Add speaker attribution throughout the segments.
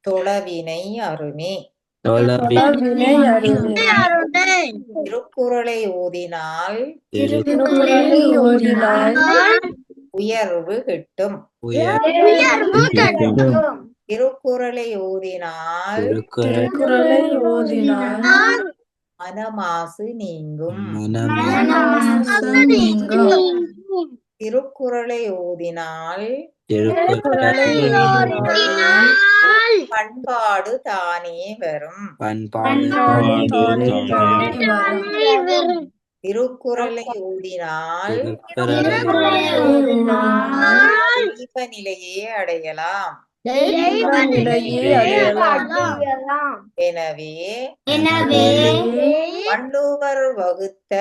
Speaker 1: தொழவினை அருமே. திருக்குறளை ஓதினால் உயர்வு கிட்டும். திருக்குறளை ஓதினால் மனமாசு நீங்கும். திருக்குறளை ஓதினால் பண்பாடு தானே வரும். திருக்குறளை ஓதினால் தெய்வ நிலையே அடையலாம். எனவே வள்ளுவர் வகுத்த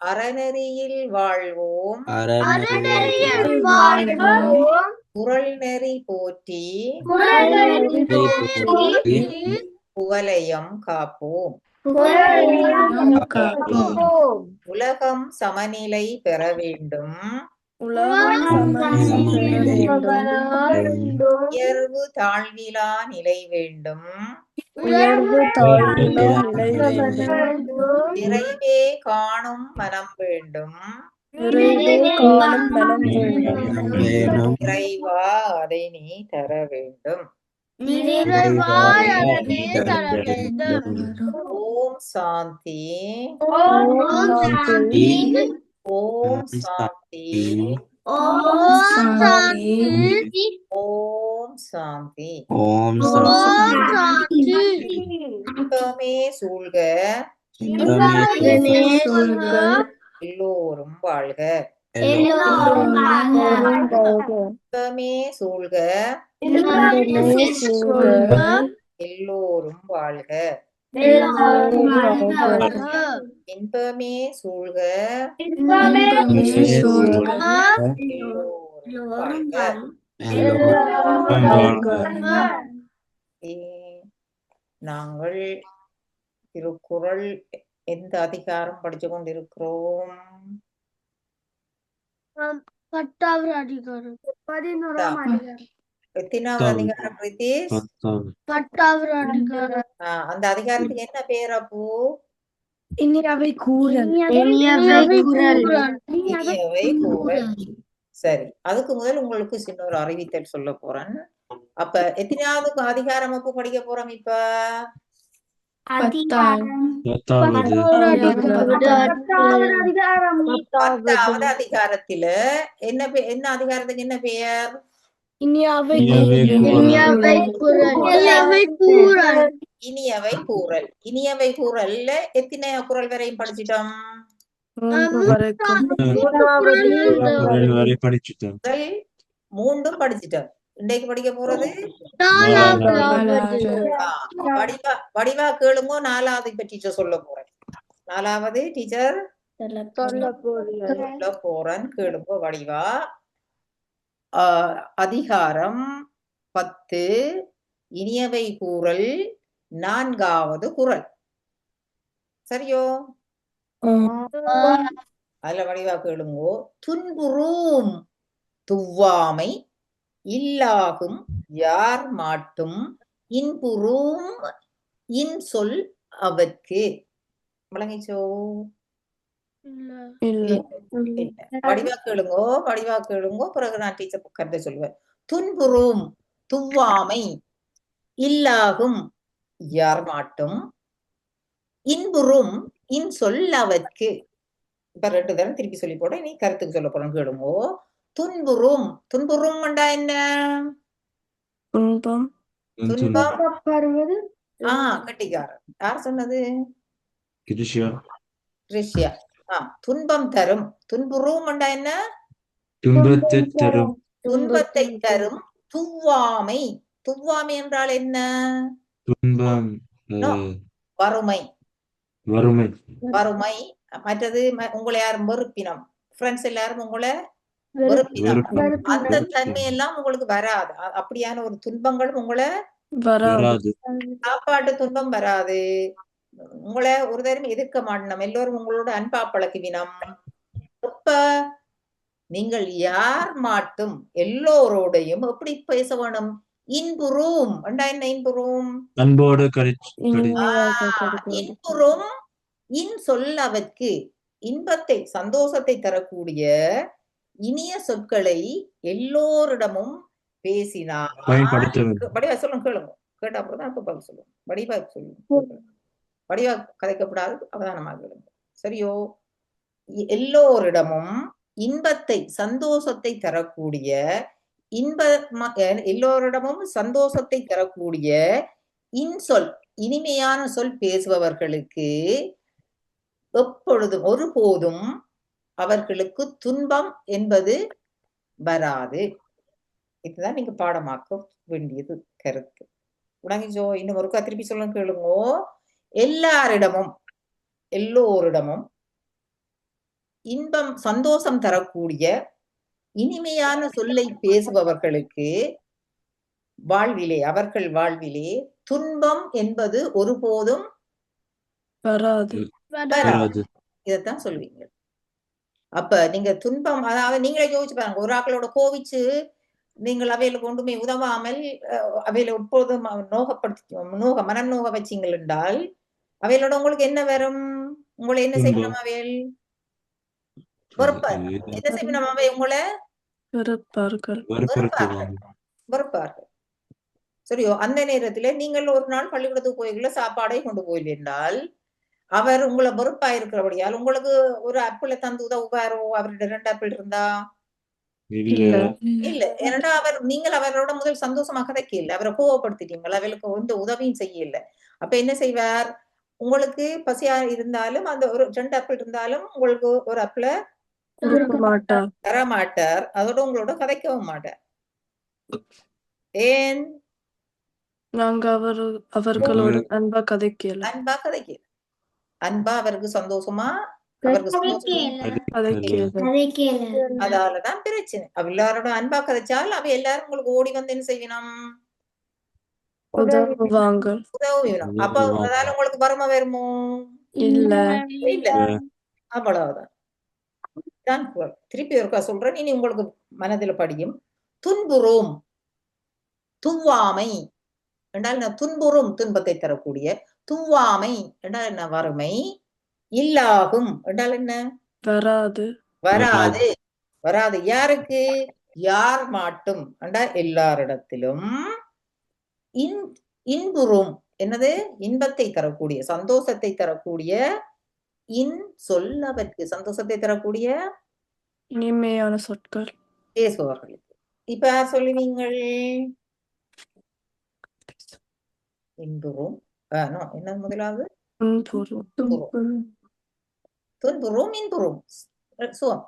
Speaker 1: அறநெறியில் வாழ்வோம். குறள் நெறி போற்றி குவலயம் காப்போம். உலகம் சமநிலை பெற வேண்டும். உயர்வு தாழ்விலா நிலை வேண்டும். நிறைவே காணும் மனம் வேண்டும். இறைவா அதை நீ தர வேண்டும். ஓம் சாந்தி. ஓம் சாந்தி. ஓம் சாந்தி. இன்பமே சூழ்க. எல்லோரும் வாழ்க. இன்பமே சூழ்க. எல்லோரும் வாழ்க. இன்பமே சூழ்க. நாங்கள் திருக்குறள் எந்த அதிகாரம் படிச்சு கொண்டிருக்கிறோம்?
Speaker 2: 10வது அதிகாரம். 11வது அதிகாரம்.
Speaker 1: எத்தனாவது அதிகாரம் பிரித்திஷ்?
Speaker 2: 10வது அதிகாரம்.
Speaker 1: அந்த அதிகாரத்துக்கு என்ன பேர் அப்போ?
Speaker 2: இனியவை கூறல்.
Speaker 1: சரி, அதுக்கு முதல் உங்களுக்கு சின்ன ஒரு அறிவித்தல் சொல்ல போறேன். அப்ப எத்தனாவது அதிகாரம் அப்போ படிக்க போறோம்? இப்ப 10வது அதிகாரத்துல என்ன அதிகாரத்துக்கு என்ன பெயர்?
Speaker 2: இனியவை
Speaker 1: கூறல். இனியவை கூறல்ல எத்தனை குறள் வரையும் படிச்சிட்டோம்? 3 படிச்சிட்டோம். இன்றைக்கு படிக்க போறது வடிவா கேளுங்க. 4வது பற்றி சொல்ல போறேன். 4வது டீச்சர் சொல்ல போறேன், கேளுங்க வடிவா. அதிகாரம் 10 இனியவை கூறல் 4வது குறள். சரியோ? அதுல வடிவா கேளுங்கோ. துன்புறும் துவ்வாமை இல்லாகும் யார் மாட்டும் இன்புறும் இன்சொல் அவர்க்கு. விளங்கிச்சோ? வடிவா கேளுங்கோ. பிறகு நான் டீச்சர் கருத்தை சொல்லுவேன். துன்புறும் துவ்வாமை இல்லாகும் யார் மாட்டும் இன்புறும் இன்சொல் அவர்க்கு. இப்ப 2 தரம் திருப்பி சொல்லி போட, நீ கருத்துக்கு சொல்ல போறேன்னு கேளுங்கோ. துன்புறும். துன்புறும் என்ன? துன்பம். கட்டிக்காரன். யார் சொன்னது? கிருஷ்யா. துன்பம் தரும். துன்புறும் என்ன? துன்பத்தை தரும். துவ்வாமை. துவ்வாமை என்றால் என்ன? துன்பம். வறுமை. மற்றது உங்களை யாரும் வெறுப்பினம். ஃப்ரெண்ட்ஸ் எல்லாரும் உங்களை வெறுப்பினம். அந்த தன்மையெல்லாம் உங்களுக்கு வராது. அப்படியான ஒரு துன்பங்களும் உங்களை வராது. சாப்பாட்டு துன்பம் வராது. உங்களை ஒரு தரம் எதிர்க்க மாட்டோம். எல்லோரும் உங்களோட அன்பா பழக்குவினம். எப்ப நீங்கள் யார் மாட்டும் எல்லோரோடையும் எப்படி பேச வேணும்? இன்புறும் என்ன இன்புறும்?
Speaker 3: அன்போடு
Speaker 1: இன்புறும் இன் சொல்லவர்க்கு இன்பத்தை சந்தோஷத்தை தரக்கூடிய இனிய சொற்களை எல்லோரிடமும் பேசினார். வடிவா சொல்லுங்க, கேளுங்க. கேட்ட அப்புறம் தான் பதில் சொல்லுங்க. வடிவா சொல்லுங்க. வடிவா கதைக்கப்படாது, அவதானமாக கேளுங்க. சரியோ? எல்லோரிடமும் இன்பத்தை சந்தோஷத்தை தரக்கூடிய எல்லோரிடமும் சந்தோஷத்தை தரக்கூடிய இன்சொல் இனிமையான சொல் பேசுபவர்களுக்கு எப்பொழுதும் ஒருபோதும் அவர்களுக்கு துன்பம் என்பது வராது. இதுதான் நீங்க பாடமாக்க வேண்டியது கருத்து. உடங்கிச்சோ? இன்னும் ஒருக்கா திருப்பி சொல்லுங்க, கேளுங்கோ. எல்லோரிடமும் இன்பம் சந்தோஷம் தரக்கூடிய இனிமையான சொல்லை பேசுபவர்களுக்கு அவர்கள் வாழ்விலே துன்பம் என்பது ஒருபோதும்
Speaker 2: வராது.
Speaker 1: இதைத்தான் சொல்வீங்க. அப்ப நீங்க துன்பம், அதாவது நீங்களே யோசிச்சு பாருங்க. ஒரு ஆக்களோட கோவிச்சு நீங்கள் அவையில கொண்டுமே உதவாமல் அவையில எப்போதும் மனம் நோக வச்சீங்கள் என்றால் அவையிலோட உங்களுக்கு என்ன வரும்? உங்களை என்ன செய்யணும்? அவையில் என்ன செய்யணும்? அவை உங்களை வெறுப்பார்கள். சரியோ? அந்த நேரத்துல நீங்கள் ஒரு நாள் பள்ளிக்கூடத்துக்கு போய்கள சாப்பாடை கொண்டு போயில்லை என்றால் அவர் உங்களை வெறுப்பா இருக்கிறபடியால் உங்களுக்கு ஒரு ஆப்பிள தந்து உதவுவாரோ? அவருடைய 2 ஆப்பிள் இருந்தா இல்ல. ஏன்னா நீங்கள் அவரோட முதல் சந்தோஷமா கதைக்க இல்ல, அவரை கோவப்படுத்திட்டீங்களா? அவளுக்கு எந்த உதவியும் செய்யல. அப்ப என்ன செய்வார்? உங்களுக்கு பசியா இருந்தாலும் அந்த ஒரு 2 ஆப்பிள் இருந்தாலும் உங்களுக்கு ஒரு ஆப்பிள தர மாட்டார். அதோட உங்களோட கதைக்கவும் மாட்டார். ஏன்?
Speaker 2: நாங்க அவர்களோட அன்பா கதைக்கல.
Speaker 1: அன்பா அவருக்கு சந்தோஷமா அதாலதான் பிரச்சனை. எல்லாரோட அன்பா கதைச்சால் அவ எல்லாரும் உங்களுக்கு ஓடி வந்து என்ன செய்யணும்? உதவும். அப்ப அதால உங்களுக்கு வறுமை வருமோ? இல்ல. அவ்வளவுதான். திருப்பி ஒருக்கா சொல்றேன், இனி உங்களுக்கு மனதில் படியும். துன்புறும் துவாமை என்றால் என்ன? துன்புறும் துன்பத்தை தரக்கூடிய. துவாமை என்றால் என்ன? வறுமை. இல்லாகும் என்றால் என்ன? வராது. யாருக்கு? யார் மாட்டும் என்றால் எல்லாரிடத்திலும். இன்புறும் என்னது? இன்பத்தை தரக்கூடிய சந்தோஷத்தை தரக்கூடிய இன் சொல்லவர்க்கு சந்தோஷத்தை தரக்கூடிய
Speaker 2: இனிமையான சொற்கள்
Speaker 1: பேசுபவர்களுக்கு. இப்ப யார் சொல்லுவீங்கள்? இன்புறும் என்ன முதலாவது? துன்புறும் இன்புறும். சுகம்.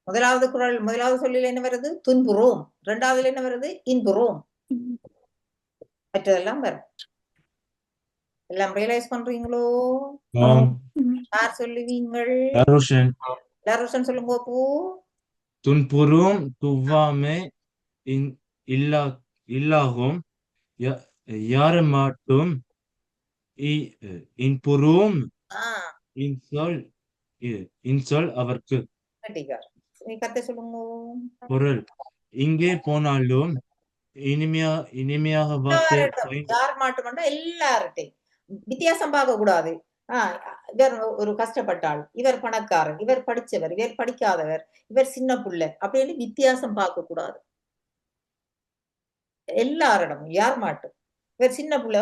Speaker 1: முதலாவது குறள் முதலாவது சொல்லில் என்ன வருது? துன்புறும். 2வதுல என்ன வருது? இன்புறும். மற்றதெல்லாம் வரும். எல்லாம் ரியலைஸ் பண்றீங்களோ? யார் சொல்லுவீங்கள்? லாரோஷன் சொல்லுங்க. பூ
Speaker 3: துன்புறும் துவாமை இல்லாகும் யாரை மாட்டும் இன்புறும் இன்சொல் அவர்க்கு. பொருள் இங்கே போனாலும் இனிமையாக
Speaker 1: யார் மாட்டோம்னா எல்லார்ட்டையும் வித்தியாசம் பார்க்க கூடாது. இவர் ஒரு கஷ்டப்பட்டாள், இவர் பணக்காரர், இவர் படிச்சவர், இவர் படிக்காதவர், இவர் சின்ன புள்ள அப்படின்னு வித்தியாசம் பார்க்க கூடாது. எல்லாரிடமும் யார் மாட்டும். இவர் சின்ன புள்ள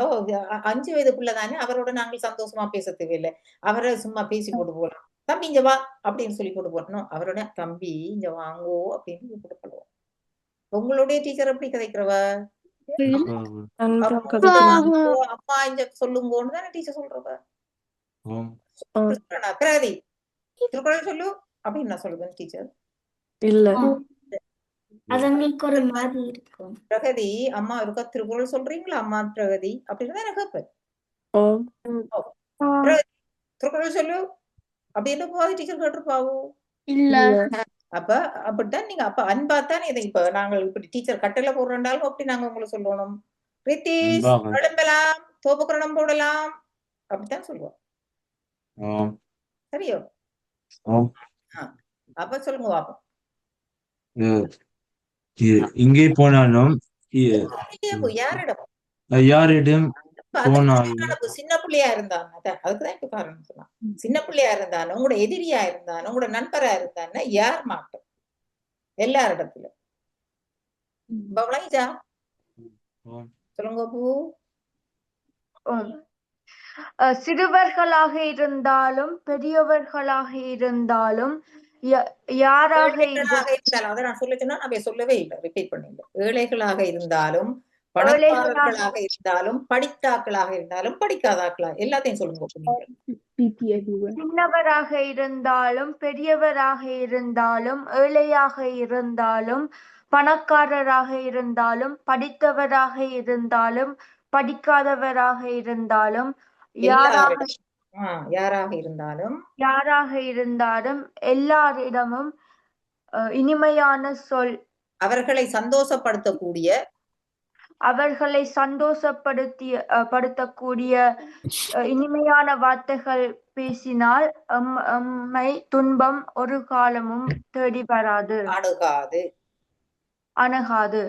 Speaker 1: 5 வயது புள்ள தானே, அவரோட நாங்கள் சந்தோஷமா பேச தேவையில்லை. அவரை சும்மா பேசி போட்டு போகலாம். தம்பி இங்க வா அப்படின்னு சொல்லி போட்டு போட்டணும். அவரோட தம்பி இங்க வாங்கோ அப்படின்னு போட்டு போடுவோம். உங்களுடைய டீச்சர் எப்படி கதைக்கிறவ? அம்மா இங்க சொல்லுங்கன்னு தானே டீச்சர் சொல்றவ. பிரகதி திருக்குறள் சொல்லு அப்படின்னு நான் சொல்லுவேன் டீச்சர்.
Speaker 2: இல்ல,
Speaker 1: அதுங்களுக்கு ஒரு மாதிரி இருக்கும். பிரகதி அம்மா இருக்கா திருக்குறள் சொல்றீங்களா அம்மா பிரகதி அப்படின்னு தான் கேட்பேன். திருக்குறள் சொல்லு அப்படின்னு போது டீச்சர் கேட்டிருப்பாவோ?
Speaker 2: இல்ல.
Speaker 1: அப்ப அப்படித்தான் நீங்க அப்ப அன்பாத்தான் இதை இப்ப நாங்கள் இப்படி டீச்சர் கட்டளை போடுறாலும் அப்படி நாங்க உங்களுக்கு சொல்லணும். பிரித்திஷ் எழும்பலாம், தோப்புக்குரணம் போடலாம் அப்படித்தான் சொல்லுவோம். சரியோ? அப்ப சொல்லுங்க பாப்போம்.
Speaker 3: அஹ், இங்கே போனாலும்
Speaker 1: யாரிடம்
Speaker 3: யாரிடம் போனாலும்
Speaker 1: சின்ன பிள்ளையா இருந்தான் அதுக்குதான் இப்ப காரணம் சொன்னான். சின்ன பிள்ளையா இருந்தாலும் உங்களோட எதிரியா இருந்தாலும் உங்களோட நண்பரா இருந்தான்னு யார் மாட்டோம் எல்லாரிடத்துல விளங்கிச்சா? சொல்லுங்க பூ.
Speaker 4: சிறுவர்களாக இருந்தாலும் பெரியவர்களாக இருந்தாலும் யாராக
Speaker 1: இருந்தாலும் அதை நான் சொல்ல சொன்னா நான் சொல்லவே இல்லை, ரிப்பீட் பண்ணல. ஏழைகளாக இருந்தாலும் பணக்காரர்களாக இருந்தாலும் படித்தாக்களாக இருந்தாலும் படிக்காதாக்களா எல்லாத்தையும் சொல்லுங்க.
Speaker 4: சின்னவராக இருந்தாலும் பெரியவராக இருந்தாலும் ஏழையாக இருந்தாலும் பணக்காரராக இருந்தாலும் படித்தவராக இருந்தாலும் படிக்காதவராக இருந்தாலும் யாராக இருந்தாலும் எல்லாரிடமும் இனிமையான சொல்
Speaker 1: அவர்களை சந்தோஷப்படுத்தக்கூடிய
Speaker 4: இனிமையான வார்த்தைகள் பேசினால் எம்மை துன்பம் ஒரு காலமும் தேடி வராது, அணுகாது.